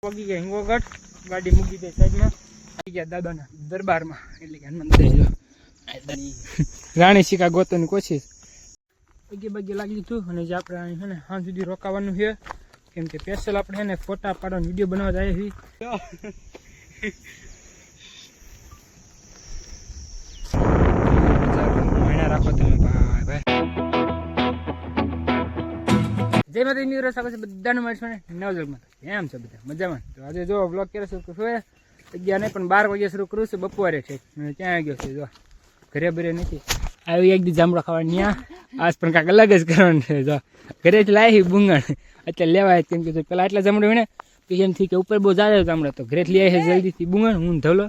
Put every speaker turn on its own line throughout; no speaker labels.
પગી ગયા હિંગોગઢ, ગાડી મૂકી દે સાઈડમાં, આવી ગયા દાદાના દરબારમાં, એટલે કે હનુમાન રાણી શિકા ગોતવાની કોશિશ. પગે લાગી લીધું અને જે આપણે છે ને સાંજ સુધી રોકાવાનું છે, કેમ કે સ્પેશિયલ આપણે છે ને ફોટા પાડવાનો વિડીયો બનાવવા જાય છે. રાખો તમે ભાઈ ભાઈ. જય માતા ની રસ આવે છે બધાને મળશે ને નવજગમાં. એમ છે બધા મજામાં? તો આજે જો બ્લોગ ક્યારે શરૂ કરશું, 11 નહીં પણ 12 વાગે શરૂ કરું છું, બપોરે છે. ત્યાં ગયો છે જો, ઘરે બરે નથી આવી, એક દી જામડો ખાવા ત્યાં આજ પણ કાંઈક અલગ જ કરવાનું છે. જો ઘરેથી લાવી બુંગણ અત્યારે લેવાય, કેમ કે પેલા એટલા જામડો વીણે પછી એમથી કે ઉપર બહુ જાજો જામડો, તો ઘરેથી લઈ આવી જલ્દીથી બુંગણ. હું ધવલો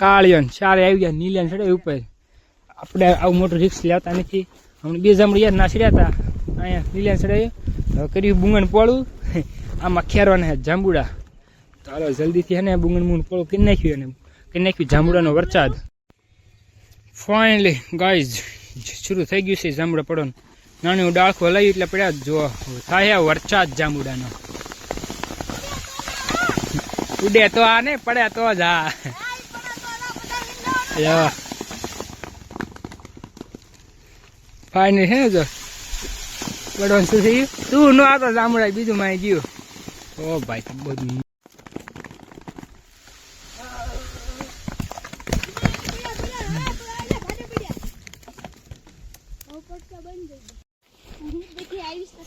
કાળિયો સારે આવી ગયા, નીલિયાન ચડે ઉપર. આપણે આવું મોટું રિક્સ લેતા નથી. હમણાં 2 જામડું યાર ના ચડ્યા હતા, અહીંયા નીલિયાન ચડાવ્યું. હવે કર્યું બુંગણ પોળું, આમાં ખેરવાના જાંબુડા. તો હાલો જલ્દીથી હે ને બુંગણ પોળું કરી નાખ્યું અને કરી નાખ્યું જાંબુડાનો વરસાદ. ફાઇનલી ગાઈઝ શરૂ થઈ ગયું છે જાંબુડા પડવાનું. નાનું ડાળખું હલાવ્યું એટલે પડ્યા જ જો થાય વરસાદ જાંબુડાનો. ઉડે તો આ નહીં, પડ્યા તો જ આ. ફાઇનલી છે જો પડવાનું શું થઈ ગયું. તું ન આવતો જાંબુડા, બીજું માં ગયું. ઓ ભાઈ બધું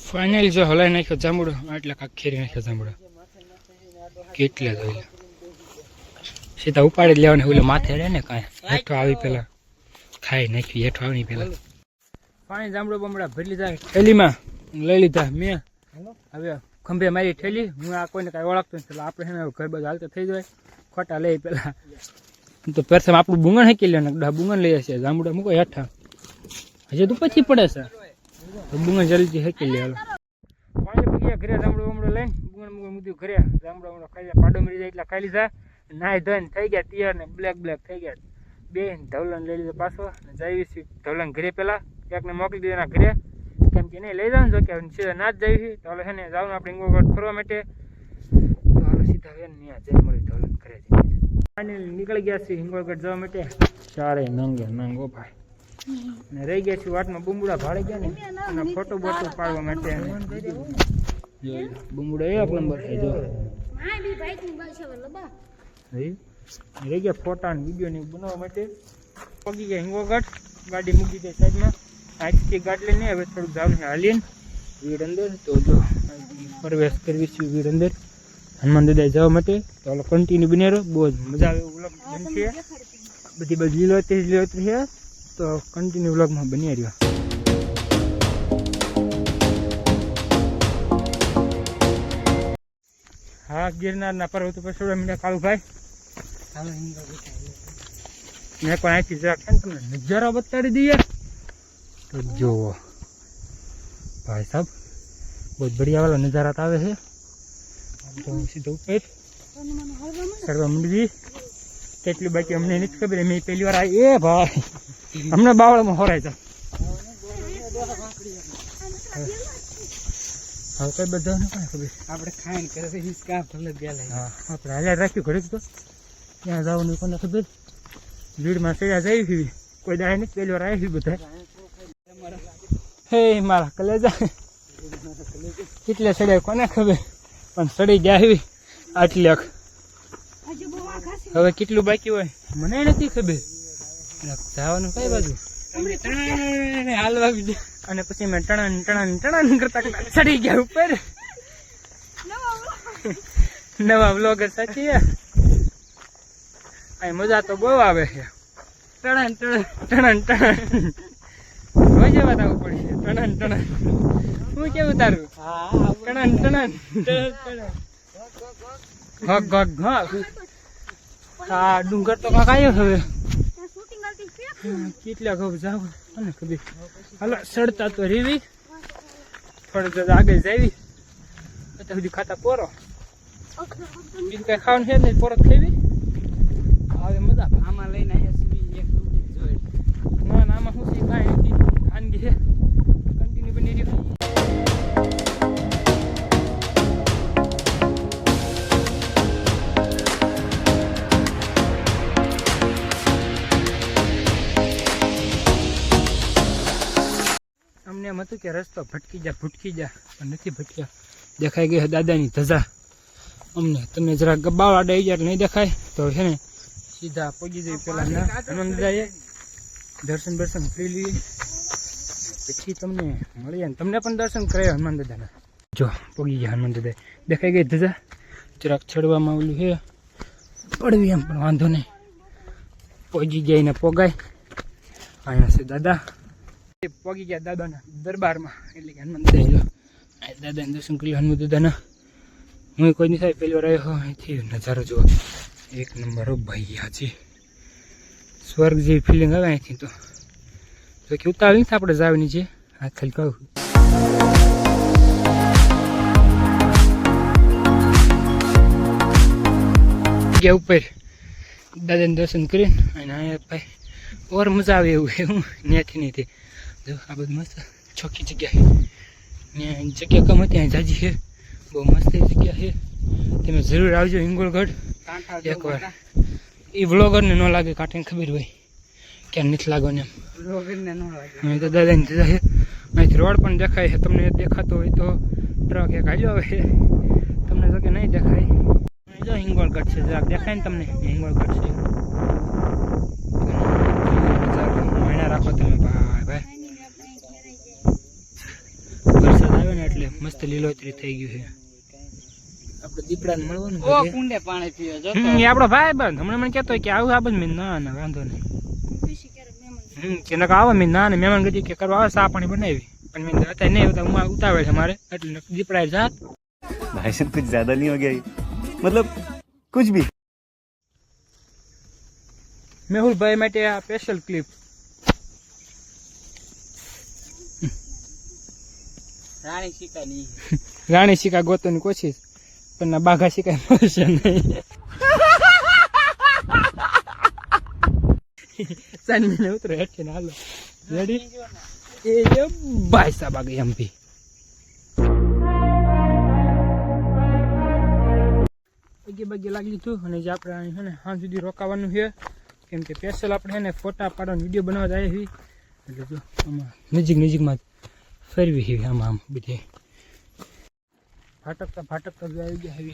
ફાઇનલ જો હલાઈ નાખ્યો જાંબુડો, એટલે કાંક ખેરી નાખ્યો જાંબુડો. કેટલે જોઈ સીધા ઉપાડી જ લેવાને, ઓલો માથે રહે ને કાંઈ હેઠો આવી પેલા ખાઈ નાખ્યું, હેઠો આવી પેલા. પાણી જાંબુડો બમડા ભરી લીધા થેલીમાં લઈ લીધા મેં. હવે ખંભે મારી થેલી, હું આ કોઈને કાંઈ ઓળખતો નથી, આપણે છે ને ઘર બધું હાલતો થઈ જાય. ખોટા લઈ પેલા તો પ્રથમ આપણું બુંગણ હેકી લે ને બુંગણ લઈએ છીએ, જાંબુડા મૂકો હેઠા. હજી તો પછી પડે છે બુંગણ જલ્દી હેકી લે. હાલો પાણી પી ગયા ઘરે, જાંબડો બમડો લઈને બુંગણ મૂક્યું ઘરે. જાંબડો બમડો ખાઈ જાય, પાડો મરી જાય એટલે ખાઈ લીધા. નાઈ ધોઈને થઈ ગયા તૈયાર ને બ્લેક થઈ ગયા. બે ધવલન લઈ લીધો પાછો, જઈવી ધવલન ઘરે પેલા એકને મોકલી દીધો એના ઘરે, કેમ કે નહીં લઈ જવાનું જો કે સીધા ના જ જઈએ. તો હાલો છે ને જવાનું આપણે હિંગોગઢ ફરવા માટે. તો હાલો સીધા હવે ત્યાં જઈ મળી ધવલન ઘરે જઈએ. ફાઇનલી નીકળી ગયા છીએ હિંગોગઢ જવા માટે. ચારે નંગો ભાઈ ને રહી ગયા છીએ વાટમાં. બુંબુડા ભાળી ગયા ને અને ફોટો બોટો પાડવા માટે. બુંબુડા એક નંબર છે જો, રહી ગયા ફોટા ને વિડીયો ને બનાવવા માટે. પગી ગયા હિંગોગઢ, ગાડી મૂકી દે સાઈડમાં. આજથી ગાડી લઈને હવે થોડુંક જવાનું છે હાલીને વીડ અંદર. તો જો પ્રવેશ કરવી છે વીડ અંદર હનુમાન દાદા જવા માટે. તો હાલો કન્ટિન્યુ બની રહ્યો, બહુ જ મજા આવે વ્લોગ બનશે. બધી બધી લીલોતરી છે, તો કન્ટિન્યુ વ્લોગમાં બની રહ્યો. હા ગિરનારના પર્વત ઉપર છોડવા મીડા કાળુભાઈ. મેં પણ અહીંથી જરાક તમને નજારો બતાડી દઈએ તો જુઓ ભાઈ સાહેબ, બહુ બઢિયા વાળા નજારા આવે છે. તો સીધો ઉપર ચડવા માંડી. કેટલી બાકી અમને નથી ખબર, મેં પહેલી વાર આવી. એ ભાઈ અમને બાવળમાં હોરાય છે. હવે કઈ બધા ને કોને ખબર, આપણે ખાઈને કરે છે હિસકા ભલે ગયા. હા આપણે હાલ્યા રાખ્યું ઘડીક, તો ત્યાં જવાનું કોને ખબર. ભીડમાં સજા જઈ કોઈ દાય નથી, પહેલી વાર આવી બધા. હે મારા કલેજા કેટલે સડ્યા કોને ખબર, પણ સડી ગયા આવી આટલી. હવે કેટલું બાકી હોય મને નથી ખબર. જવાનું કઈ બાજુ હાલવા બીજું, અને પછી મેં ટણાન કરતા ચડી ગયા ઉપર. નવા બ્લોગર સાચી અહીં મજા તો બહુ આવે છે. ટણાન રોજ વાત આવવું પડશે. ટણાન હું કેવું તારું? ટણાન હા ડુંગર તો કાંક આવ્યો હવે. કેટલા ખબર જાવ અને ખબર. હાલો સડતા તો રીવી થોડીક આગળ જાવી, અત્યાર સુધી ખાતા પોરો. બીજું કઈ ખાવાનું છે ને, પોરો ખાવી આવે મજા. આમાં લઈને આવ્યા ના આમાં શું છે કાંઈ નથી, ખાનગી છે. કન્ટિન્યુ બની રહ્યું. એમ હતું કે રસ્તો ભટકી જા પણ નથી ભટક્યા. દેખાઈ ગઈ દાદાની ધજા અમને. તમને જરા ગબ્બાવાળા ડઈ જાય નહીં દેખાય તો છે ને સીધા પહોંચી જઈએ પેલા હનુમાન દાદાએ દર્શન કરી લઈએ પછી તમને મળીએ. તમને પણ દર્શન કરાય હનુમાન દાદાના. જો પહોંચી ગયા હનુમાન દાદા. દેખાઈ ગઈ ધજા. જરાક ચડવામાં ઓલું છે પડવી એમ પણ વાંધો નહીં. પહોંચી જાય ને પોગાય. અહીંયા છે દાદા. પહોંચી ગયા દાદાના દરબારમાં એટલે કે હનુમાન દાદા. દાદાને દર્શન કરી હનુમાન દાદાના. હું કોઈ નહીં થાય પેલો રહ્યો અહીંથી નજારો જુઓ એક નંબર. ભાઈ હાજી સ્વર્ગ જેવી ફિલિંગ આવે અહીંથી તો કે ઉતાવળ નથી આપણે જાવ નીચે. હાથ ખાલી કહું ગયા ઉપર દાદાને દર્શન કરીને અને અહીંયા ભાઈ ઓર મજા આવે એવું ત્યાંથી નહીં. જો આ બધું મસ્ત ચોખ્ખી જગ્યા છે ને જગ્યા કમ હતી અહીં જાજી છે. બહુ મસ્ત જગ્યા છે. તમે જરૂર આવજો હિંગોળગઢ એકવાર. એ વ્લોગરને ન લાગે કાંઠે ખબર હોય ક્યાં નથી લાગવાનું એમ. વ્લોગરને ન લાગે. અહીં તો દાદાની જગ્યા છે. અહીંથી રોડ પણ દેખાય છે. તમને દેખાતો હોય તો ટ્રક એક હાલ્યો આવે તમને તો કે નહીં દેખાય. જો હિંગોળગઢ છે જરાક દેખાય ને તમને હિંગોળગઢ છે. મહિના રાખો તમે ભાઈ. વરસાદ આવ્યો ને એટલે મસ્ત લીલોતરી થઈ ગયું છે. આપણે દીપડાને મળવાનું કુંડે પાણી પીવે જો આપણો ભાઈ બંધ હમણાં મને કહેતો કે આવું આ બધું મેં ના વાંધો નહીં કે નકા આવો મેં ના મહેમાન ગતિ કે કરવા આવે ચા પાણી બનાવી પણ મેં અત્યારે નહીં આવતા ઉતાવળ છે મારે એટલે દીપડા જાત.
भाई साहब कुछ ज्यादा नहीं हो गया मतलब कुछ भी.
મેહુલભાઈ માટે આ સ્પેશિયલ ક્લિપ. રાણી શિકા ગોતવાની કોશિશ પણ ના બાઘા શિકાય મળશે નહીં. સાનવીને ઉતરો હેઠે ને હાલો રેડી. એ ભાઈ સાહેબ આગળ એમ બી બગી લાગી લીધું અને જે આપણે છે ને સાંજ સુધી રોકાવાનું છે કેમ કે સ્પેશિયલ આપણે છે ને ફોટા પાડવાનો વિડીયો બનાવવા જાય છે એટલે જો આમાં નજીકમાં ફરવી છે આમાં આમ બધી ફાટકતા આવી ગયા હવે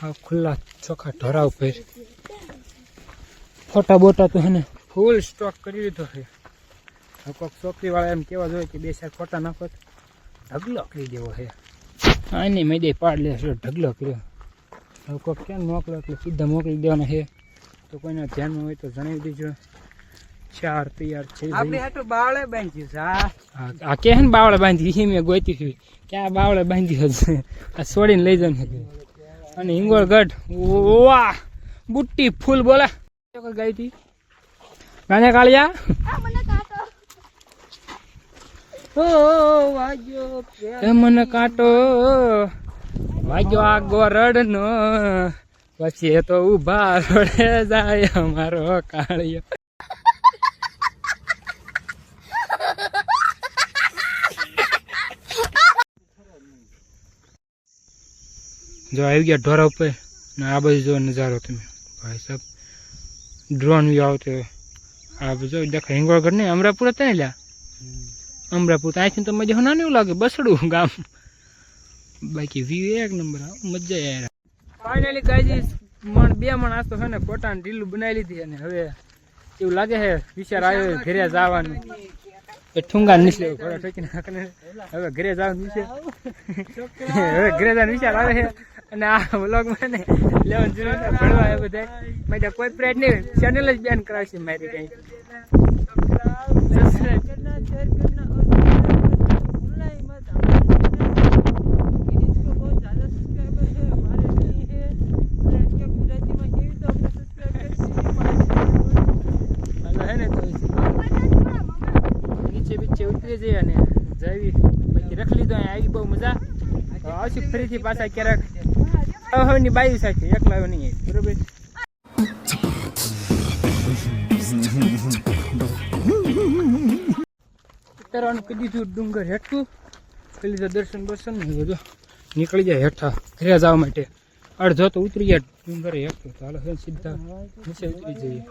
આ ખુલ્લા ચોખ્ખા ઢોરા ઉપર ફોટા બોટા તો છે ને ફૂલ સ્ટોક કરી લીધો છે. કોઈક ચોકડીવાળા એમ કહેવા જોઈએ કે 2-4 ફોટા નાખો ઢગલો કરી દેવો છે. આની મેં પાડ લે ઢગલો કર્યો. હવે કોઈક ક્યાં મોકલો એટલે સીધા મોકલી દેવાના છે. તો કોઈના ધ્યાનમાં હોય તો જણાવી દેજો. 4 તૈયાર છે. બાવળે બાંધ્યું છે. આ કે ને બાવળે બાંધી મેં ગોતી હતી ક્યાં બાવળે બાંધ્યું હશે. આ છોડીને લઈ જવાનું. અને હિંગોળગઢ વાહ બુટ્ટી ફૂલ બોલા ગાઈ હતી ગાને કાળિયા. મને કાંટો વાગ્યો આ ગોરડ નો પછી તો ઉભા રોડે જાય અમારો કાળિયો. જો આવી ગયા ઢોરા ઉપર ને આ બધું જો નજારો તમે ભાઈ સાહેબ ડ્રોન વ્યૂ આવતો આ બધું દેખાય. હિંગોળગઢ નહીં અમરાપુર હતા ને લ્યા અમરાપુર અહીંથી તો મજા ના એવું લાગે બસડું ગામ. બાકી વ્યૂ એક નંબર મજા યાર. ફાઇનલી ગાઈઝ 2 મણ આસ્તો છે ને પોતાને ઢીલું બનાવી લીધી અને હવે એવું લાગે છે વિચાર આવ્યો ઘરે જવાનું. ઠુંગા નીચે ઘોડા ઠોકીને હવે ઘરે જવાનું છે. હવે ઘરે જવાનો વિચાર આવે છે અને આ વ્લોગમાં ને લેવન ભણવા એ બધા મારે કોઈ પ્રેડ નહીં ચેનલ જ બેન કરાવશે મારી કઈ. નીચે ઉતરી જઈએ અને જઈ પછી રખ લીધો આવી બહુ મજા આવશે ફરીથી પાછા ક્યારેક હવાની બાઈ સાથે એકલા આવ્યો નહીં બરોબર. ઉતરવાનું કરી દીધું ડુંગર હેઠું કરી લીધું દર્શન બધું નીકળી જાય હેઠા ઘરે જવા માટે. અડધો તો ઉતરી ગયા ડુંગર હેઠું તો હાલો સીધા નીચે ઉતરી જઈએ.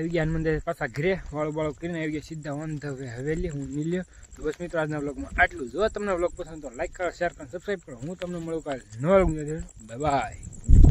આવી ગયા હનુમાન પાછા ઘરે વાળો કરીને આવી ગયા સીધા ઓન ધ વે હવેલી. હું નીલ્યો. તો બસ મિત્રો આજના વ્લોગમાં આટલું. જો તમને વ્લોગ પસંદ તો લાઈક કરો, શેર કરો, સબસ્ક્રાઈબ કરો. હું તમને મળું કાલે નવા વ્લોગ. Bye bye.